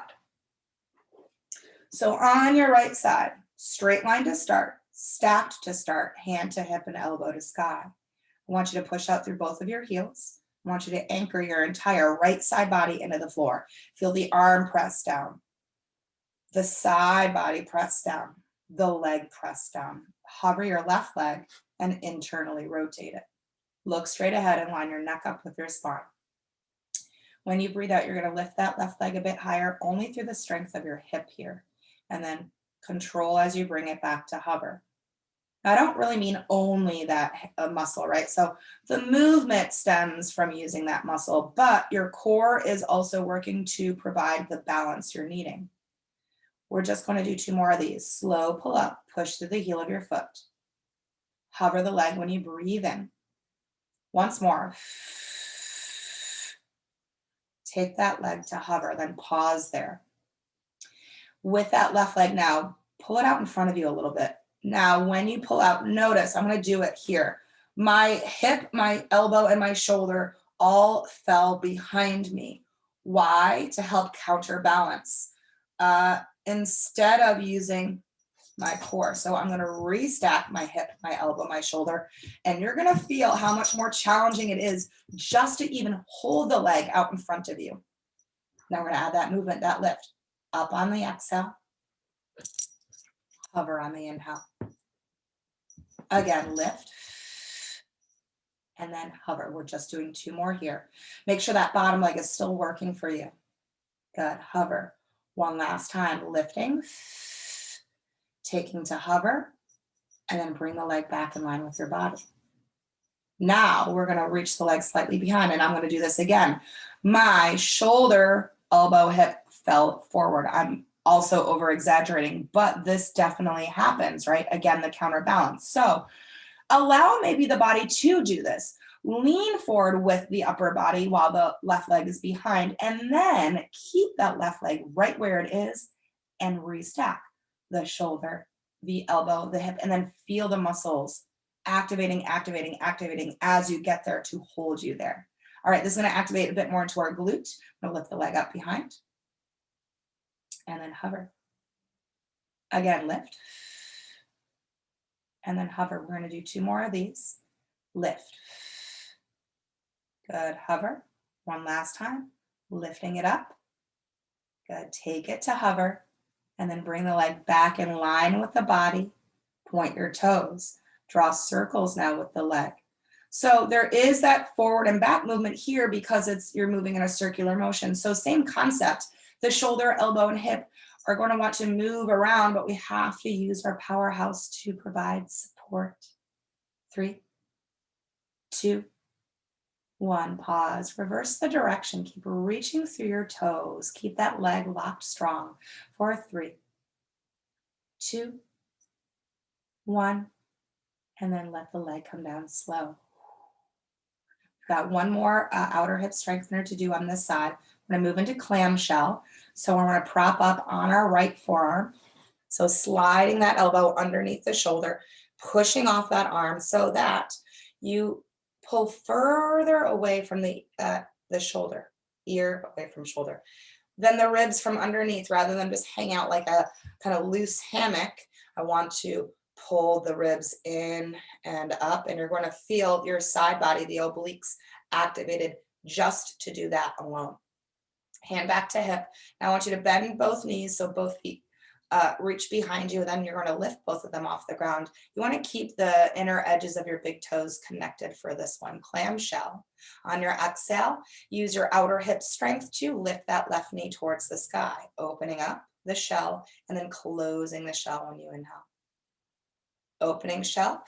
So on your right side, straight line to start, stacked to start, hand to hip and elbow to sky. I want you to push out through both of your heels. I want you to anchor your entire right side body into the floor. Feel the arm press down, the side body press down, the leg press down. Hover your left leg and internally rotate it. Look straight ahead and line your neck up with your spine. When you breathe out, you're going to lift that left leg a bit higher, only through the strength of your hip here. And then control as you bring it back to hover. Now, I don't really mean only that muscle, right? So the movement stems from using that muscle, but your core is also working to provide the balance you're needing. We're just going to do 2 more of these. Slow pull up, push through the heel of your foot. Hover the leg when you breathe in. Once more. Take that leg to hover, then pause there. With that left leg now, pull it out in front of you a little bit. Now, when you pull out, notice, I'm going to do it here. My hip, my elbow, and my shoulder all fell behind me. Why? To help counterbalance. Instead of using my core. So I'm going to restack my hip, my elbow, my shoulder, and you're going to feel how much more challenging it is just to even hold the leg out in front of you. Now we're going to add that movement, that lift. Up on the exhale, hover on the inhale. Again, lift, and then hover. We're just doing 2 more here. Make sure that bottom leg is still working for you. Good, hover. One last time, lifting, taking to hover, and then bring the leg back in line with your body. Now we're going to reach the leg slightly behind, and I'm going to do this again. My shoulder, elbow, hip fell forward. I'm also over exaggerating, but this definitely happens, right? Again, the counterbalance. So allow maybe the body to do this. Lean forward with the upper body while the left leg is behind, and then keep that left leg right where it is and restack the shoulder, the elbow, the hip, and then feel the muscles activating, activating, activating as you get there to hold you there. All right, this is going to activate a bit more into our glute. I'm going to lift the leg up behind and then hover. Again, lift and then hover. We're going to do 2 more of these. Lift. Good, hover. One last time, lifting it up. Good, take it to hover and then bring the leg back in line with the body. Point your toes. Draw circles now with the leg. So there is that forward and back movement here because you're moving in a circular motion. So same concept. The shoulder, elbow, and hip are going to want to move around, but we have to use our powerhouse to provide support. 3, 2, 1, pause, reverse the direction, keep reaching through your toes, keep that leg locked strong for 3, 2, 1, and then let the leg come down slow. Got one more outer hip strengthener to do on this side. I'm gonna move into clamshell. So we're gonna prop up on our right forearm. So sliding that elbow underneath the shoulder, pushing off that arm so that you pull further away from the shoulder, ear away from shoulder. Then the ribs from underneath, rather than just hang out like a kind of loose hammock, I want to pull the ribs in and up, and you're going to feel your side body, the obliques, activated just to do that alone. Hand back to hip. Now I want you to bend both knees so both feet reach behind you, and then you're going to lift both of them off the ground. You want to keep the inner edges of your big toes connected for this one. Clamshell. On your exhale, use your outer hip strength to lift that left knee towards the sky, opening up the shell and then closing the shell when you inhale. Opening shell,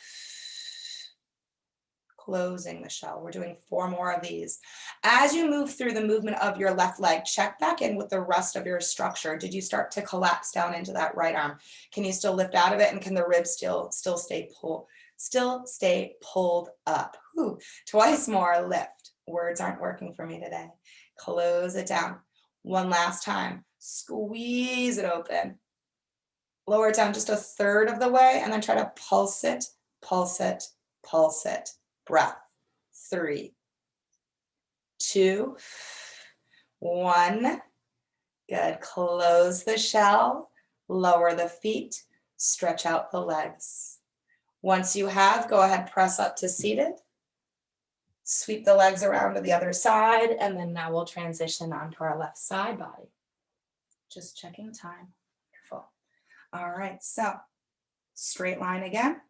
closing the shell. We're doing 4 more of these. As you move through the movement of your left leg, check back in with the rest of your structure. Did you start to collapse down into that right arm? Can you still lift out of it, and can the ribs still stay pulled up? Whew. Twice more, lift. Words aren't working for me today. Close it down. One last time. Squeeze it open. Lower it down just 1/3 of the way, and then try to pulse it, pulse it, pulse it. Breath. 3, 2, 1. Good. Close the shell, lower the feet, stretch out the legs. Once you have, go ahead, press up to seated. Sweep the legs around to the other side, and then now we'll transition onto our left side body. Just checking time. Wonderful. All right, so straight line again.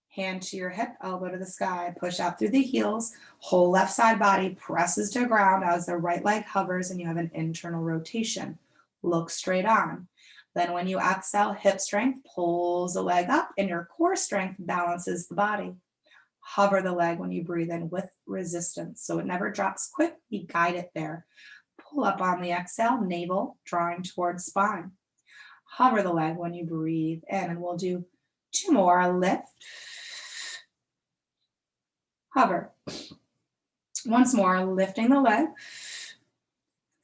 Hand to your hip, elbow to the sky, push out through the heels, whole left side body presses to ground as the right leg hovers and you have an internal rotation. Look straight on. Then when you exhale, hip strength pulls the leg up and your core strength balances the body. Hover the leg when you breathe in with resistance so it never drops quick, you guide it there. Pull up on the exhale, navel drawing towards spine. Hover the leg when you breathe in, and we'll do 2 more. Lift. Hover. Once more, lifting the leg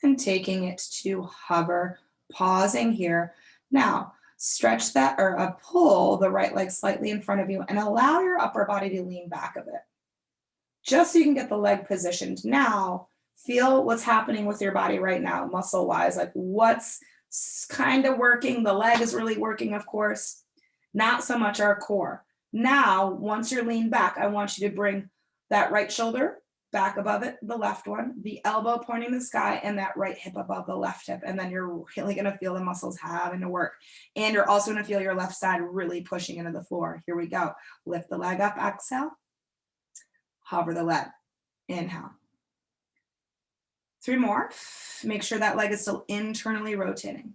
and taking it to hover, pausing here. Now, stretch that or pull the right leg slightly in front of you and allow your upper body to lean back a bit, just so you can get the leg positioned. Now, feel what's happening with your body right now, muscle-wise, like what's kind of working. The leg is really working, of course, not so much our core. Now, once you're leaned back, I want you to bring that right shoulder back above it, the left one, the elbow pointing the sky, and that right hip above the left hip. And then you're really going to feel the muscles having to work. And you're also going to feel your left side really pushing into the floor. Here we go. Lift the leg up, exhale. Hover the leg. Inhale. 3 more. Make sure that leg is still internally rotating.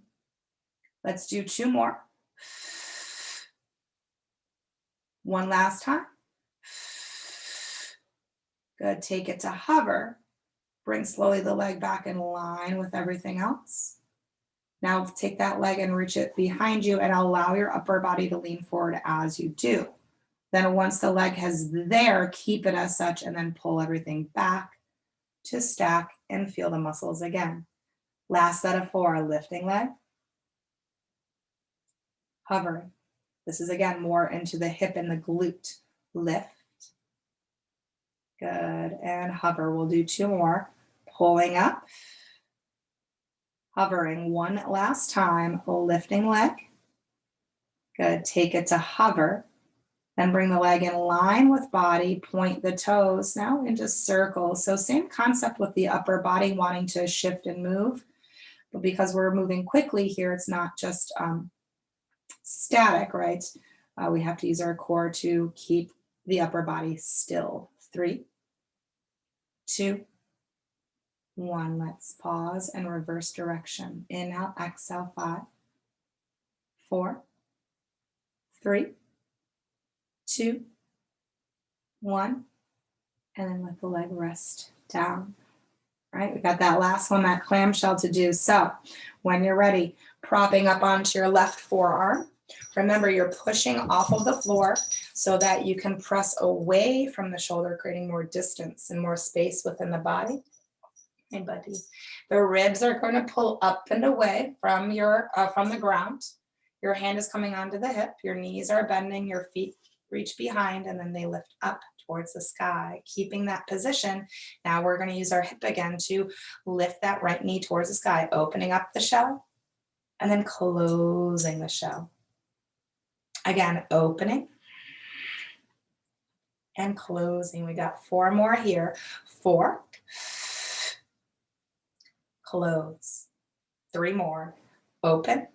Let's do 2 more. 1 last time. Good. Take it to hover. Bring slowly the leg back in line with everything else. Now take that leg and reach it behind you and allow your upper body to lean forward as you do. Then once the leg is there, keep it as such and then pull everything back to stack and feel the muscles again. Last set of 4, lifting leg, hovering. This is again more into the hip and the glute. Lift. Good, and hover. We'll do 2 more. Pulling up, hovering 1 last time, lifting leg. Good, take it to hover. Then bring the leg in line with body, point the toes now into circles. So same concept with the upper body wanting to shift and move, but because we're moving quickly here, it's not just static, right? We have to use our core to keep the upper body still. 3, 2, 1. Let's pause and reverse direction. Inhale, exhale, 5, 4, 3, 2, 1. And then let the leg rest down. All right, we got that last one, that clamshell to do. So when you're ready, propping up onto your left forearm. Remember, you're pushing off of the floor so that you can press away from the shoulder, creating more distance and more space within the body. Hey, buddy. The ribs are going to pull up and away from the ground. Your hand is coming onto the hip. Your knees are bending. Your feet reach behind, and then they lift up towards the sky, keeping that position. Now we're going to use our hip again to lift that right knee towards the sky, opening up the shell, and then closing the shell. Again, opening and closing. We got 4 more here. 4, close. 3 more, open,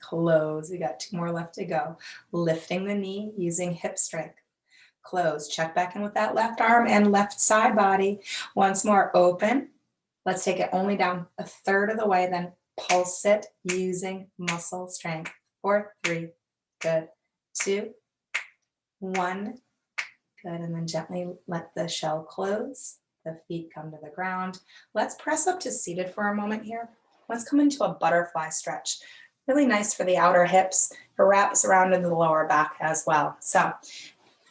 close. We got 2 more left to go. Lifting the knee using hip strength. Close. Check back in with that left arm and left side body. Once more, open. Let's take it only down a third of the way, then pulse it using muscle strength. 4, 3, good. 2, 1, good. And then gently let the shell close. The feet come to the ground. Let's press up to seated for a moment here. Let's come into a butterfly stretch. Really nice for the outer hips. It wraps around into the lower back as well. So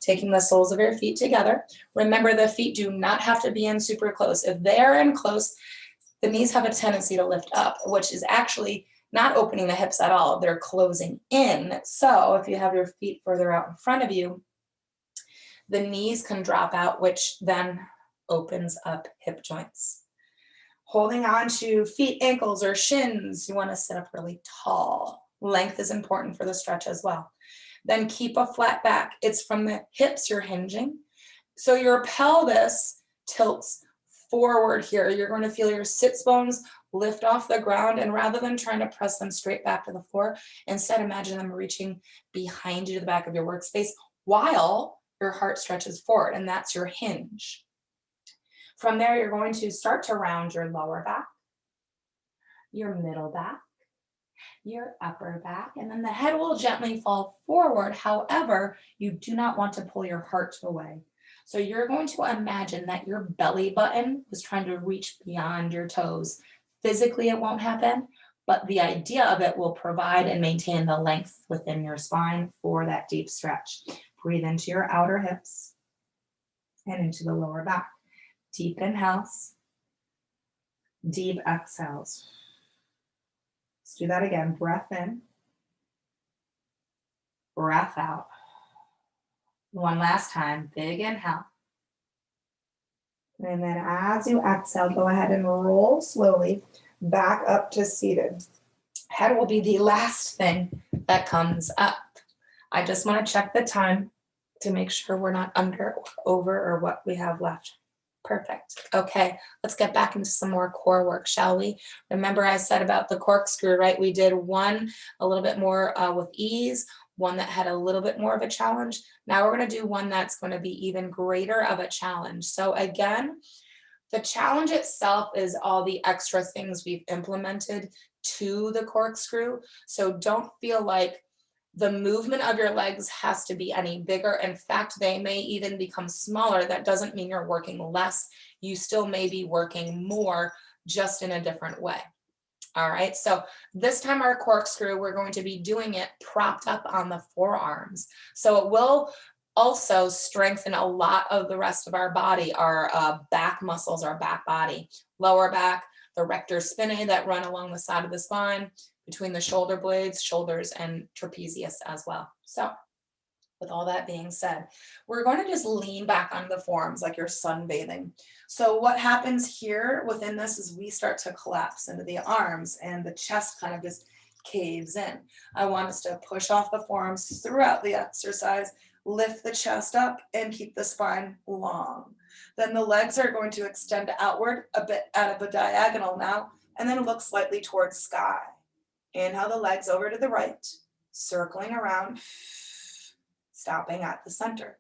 taking the soles of your feet together. Remember, the feet do not have to be in super close. If they're in close, the knees have a tendency to lift up, which is actually not opening the hips at all. They're closing in. So if you have your feet further out in front of you, the knees can drop out, which then opens up hip joints. Holding on to feet, ankles, or shins, you want to sit up really tall. Length is important for the stretch as well. Then keep a flat back. It's from the hips you're hinging. So your pelvis tilts forward here. You're going to feel your sits bones lift off the ground, and rather than trying to press them straight back to the floor, instead imagine them reaching behind you to the back of your workspace while your heart stretches forward, and that's your hinge. From there, you're going to start to round your lower back, your middle back, your upper back, and then the head will gently fall forward. However, you do not want to pull your heart away. So you're going to imagine that your belly button is trying to reach beyond your toes. Physically, it won't happen, but the idea of it will provide and maintain the length within your spine for that deep stretch. Breathe into your outer hips and into the lower back. Deep inhales, deep exhales. Let's do that again. Breath in, breath out. One last time, big inhale. And then as you exhale, go ahead and roll slowly back up to seated. Head will be the last thing that comes up. I just want to check the time to make sure we're not under or over or what we have left. Perfect. Okay, let's get back into some more core work, shall we? Remember I said about the corkscrew, right? We did one a little bit more with ease, one that had a little bit more of a challenge. Now we're going to do one that's going to be even greater of a challenge. So again, the challenge itself is all the extra things we've implemented to the corkscrew. So don't feel like the movement of your legs has to be any bigger. In fact, they may even become smaller. That doesn't mean you're working less. You still may be working more, just in a different way. All right, so this time our corkscrew, we're going to be doing it propped up on the forearms. So it will also strengthen a lot of the rest of our body, our back muscles, our back body, lower back, the rector spinae that run along the side of the spine, between the shoulder blades, shoulders, and trapezius as well. So with all that being said, we're going to just lean back on the forearms like you're sunbathing. So what happens here within this is we start to collapse into the arms and the chest kind of just caves in. I want us to push off the forearms throughout the exercise, lift the chest up and keep the spine long. Then the legs are going to extend outward a bit out of a diagonal now, and then look slightly towards sky. Inhale the legs over to the right, circling around, stopping at the center,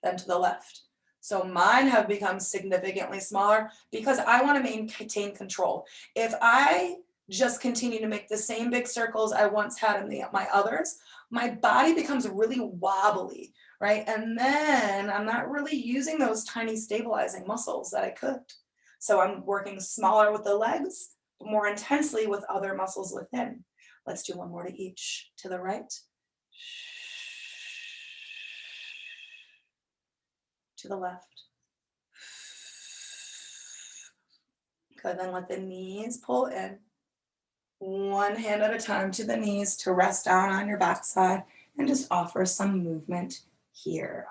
then to the left, So mine have become significantly smaller because I want to maintain control. If I just continue to make the same big circles I once had in my others, my body becomes really wobbly, right? And then I'm not really using those tiny stabilizing muscles that I could. So I'm working smaller with the legs, but more intensely with other muscles within. Let's do one more to each. To the right. To the left. Good, then let the knees pull in. One hand at a time to the knees to rest down on your backside and just offer some movement here.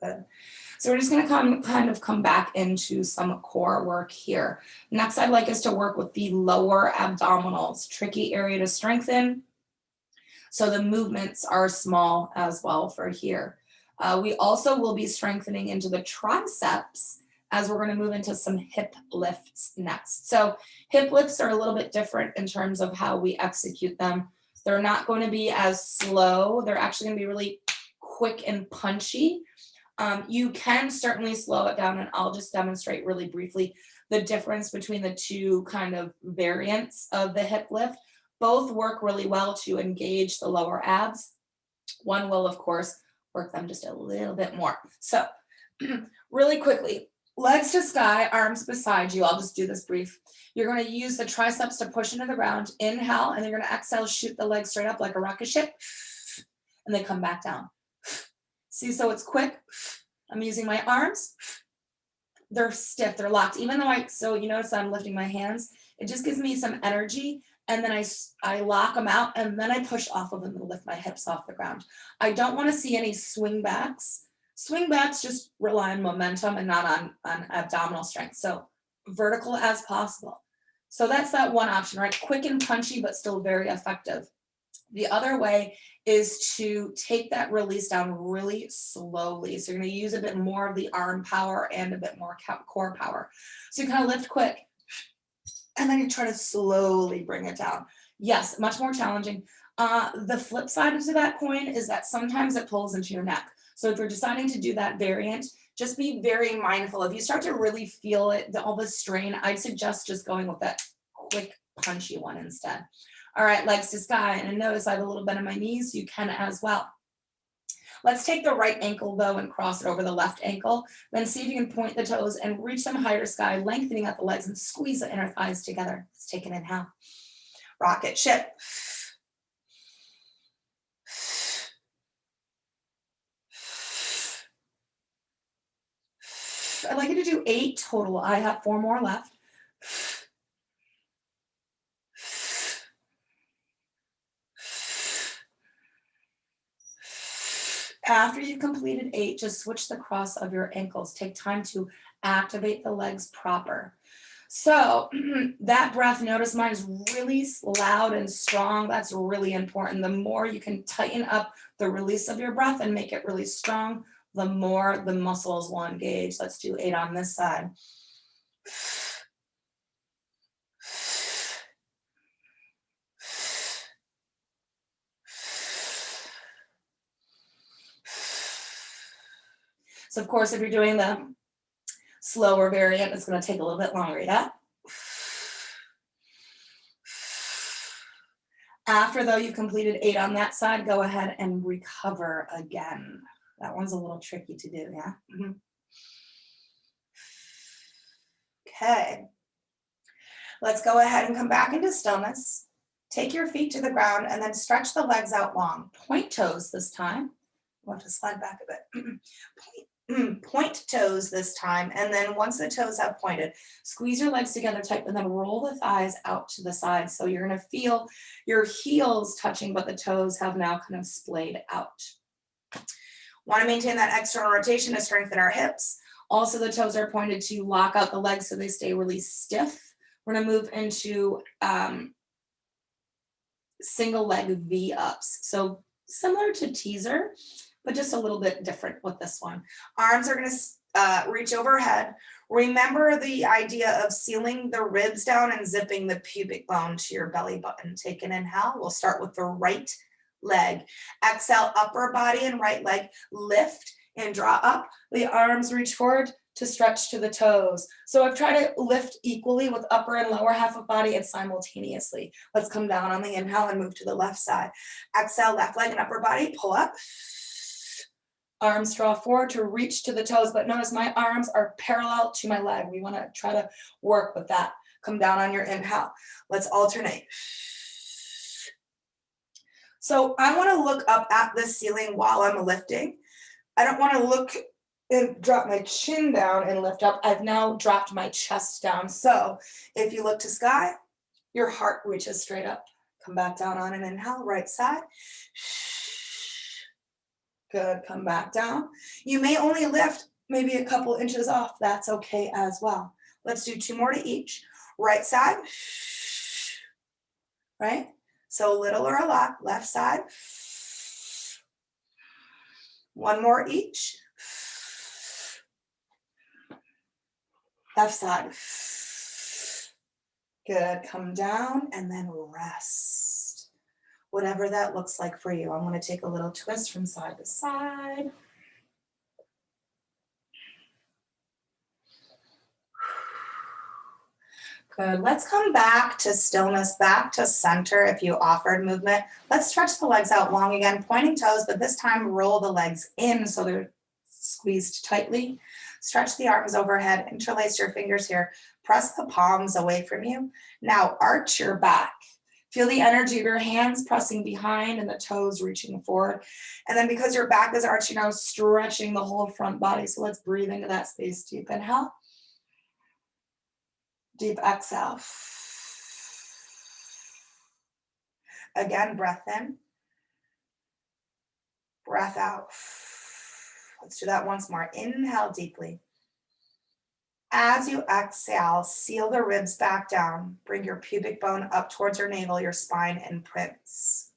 Good. So we're just going to kind of come back into some core work here. Next, I'd like us to work with the lower abdominals, tricky area to strengthen. So the movements are small as well for here. We also will be strengthening into the triceps as we're going to move into some hip lifts next. So hip lifts are a little bit different in terms of how we execute them. They're not going to be as slow. They're actually going to be really quick and punchy. You can certainly slow it down, and I'll just demonstrate really briefly the difference between the two kind of variants of the hip lift. Both work really well to engage the lower abs. One will, of course, work them just a little bit more. So really quickly, legs to sky, arms beside you. I'll just do this brief. You're going to use the triceps to push into the ground. Inhale, and you're going to exhale, shoot the legs straight up like a rocket ship, and they come back down. See, so it's quick. I'm using my arms. They're stiff, they're locked. Even though so you notice I'm lifting my hands, it just gives me some energy. And then I lock them out, and then I push off of them and lift my hips off the ground. I don't want to see any swing backs. Swing backs just rely on momentum and not on abdominal strength. So vertical as possible. So that's that one option, right? Quick and punchy, but still very effective. The other way is to take that release down really slowly. So you're going to use a bit more of the arm power and a bit more core power. So you kind of lift quick, and then you try to slowly bring it down. Yes, much more challenging. The flip side to that coin is that sometimes it pulls into your neck. So if you're deciding to do that variant, just be very mindful. If you start to really feel it, all the strain, I'd suggest just going with that quick, punchy one instead. All right, legs to sky. And notice I have a little bend in my knees. You can as well. Let's take the right ankle, though, and cross it over the left ankle. Then see if you can point the toes and reach them higher sky, lengthening out the legs and squeeze the inner thighs together. Let's take an inhale. Rocket ship. I'd like you to do 8 total. I have 4 more left. After you've completed 8, just switch the cross of your ankles. Take time to activate the legs proper. So that breath, notice mine is really loud and strong. That's really important. The more you can tighten up the release of your breath and make it really strong, the more the muscles will engage. Let's do 8 on this side. So of course, if you're doing the slower variant, it's going to take a little bit longer, yeah? After, though, you've completed 8 on that side, go ahead and recover again. That one's a little tricky to do, yeah? Mm-hmm. Okay. Let's go ahead and come back into stillness. Take your feet to the ground and then stretch the legs out long. Point toes this time. We'll have to slide back a bit. Point toes this time, and then once the toes have pointed, squeeze your legs together tight and then roll the thighs out to the side. So you're going to feel your heels touching, but the toes have now kind of splayed out. Want to maintain that external rotation to strengthen our hips. Also, the toes are pointed to lock out the legs so they stay really stiff. We're going to move into single leg V-ups. So similar to teaser, but just a little bit different with this one. Arms are going to reach overhead. Remember the idea of sealing the ribs down and zipping the pubic bone to your belly button. Take an inhale. We'll start with the right leg. Exhale, upper body and right leg, lift and draw up. The arms reach forward to stretch to the toes. So I've tried to lift equally with upper and lower half of body and simultaneously. Let's come down on the inhale and move to the left side. Exhale, left leg and upper body, pull up. Arms draw forward to reach to the toes, but notice my arms are parallel to my leg. We want to try to work with that. Come down on your inhale. Let's alternate. So I want to look up at the ceiling while I'm lifting. I don't want to look and drop my chin down and lift up. I've now dropped my chest down. So if you look to sky, your heart reaches straight up. Come back down on an inhale, right side. Good, come back down. You may only lift maybe a couple inches off. That's okay as well. Let's do 2 more to each. Right side, right? So a little or a lot, left side. 1 more each. Left side. Good, come down and then rest. Whatever that looks like for you. I'm going to take a little twist from side to side. Good, let's come back to stillness, back to center if you offered movement. Let's stretch the legs out long again, pointing toes, but this time roll the legs in so they're squeezed tightly. Stretch the arms overhead, interlace your fingers here. Press the palms away from you. Now arch your back. Feel the energy of your hands pressing behind and the toes reaching forward. And then because your back is arching now, stretching the whole front body. So let's breathe into that space. Deep inhale. Deep exhale. Again, breath in. Breath out. Let's do that once more. Inhale deeply. As you exhale, seal the ribs back down. Bring your pubic bone up towards your navel, your spine imprints.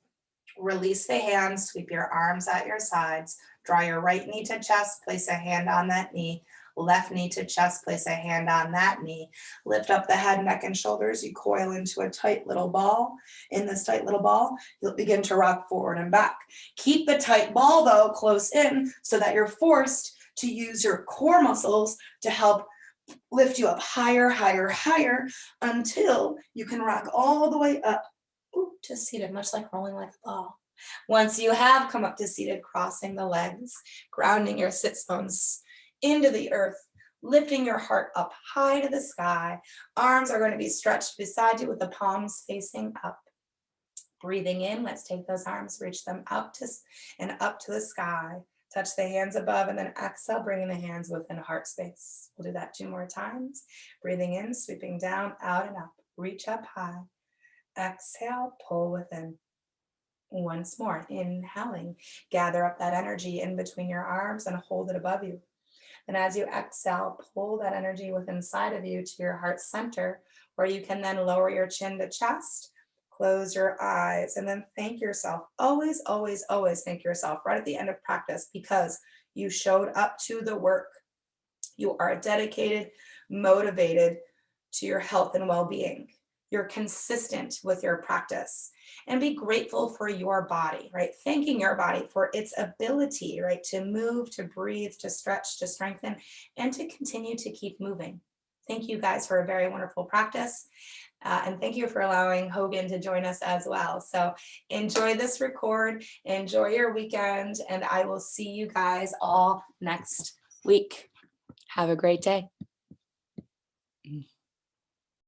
Release the hands, sweep your arms at your sides. Draw your right knee to chest, place a hand on that knee. Left knee to chest, place a hand on that knee. Lift up the head, neck, and shoulders. You coil into a tight little ball. In this tight little ball, you'll begin to rock forward and back. Keep the tight ball, though, close in so that you're forced to use your core muscles to help lift you up higher, higher, higher until you can rock all the way up to seated, much like rolling like a ball. Once you have come up to seated, crossing the legs, grounding your sits bones into the earth, lifting your heart up high to the sky. Arms are going to be stretched beside you with the palms facing up. Breathing in, let's take those arms, reach them up to the sky. Touch the hands above and then exhale, bringing the hands within heart space. We'll do that 2 more times. Breathing in, sweeping down, out and up. Reach up high. Exhale, pull within. Once more, inhaling. Gather up that energy in between your arms and hold it above you. And as you exhale, pull that energy within inside of you to your heart center, where you can then lower your chin to chest. Close your eyes and then thank yourself. Always, always, always thank yourself right at the end of practice because you showed up to the work. You are dedicated, motivated to your health and well-being. You're consistent with your practice and be grateful for your body, right? Thanking your body for its ability, right? To move, to breathe, to stretch, to strengthen, and to continue to keep moving. Thank you guys for a very wonderful practice. And thank you for allowing Hogan to join us as well. So enjoy this record, enjoy your weekend, and I will see you guys all next week. Have a great day.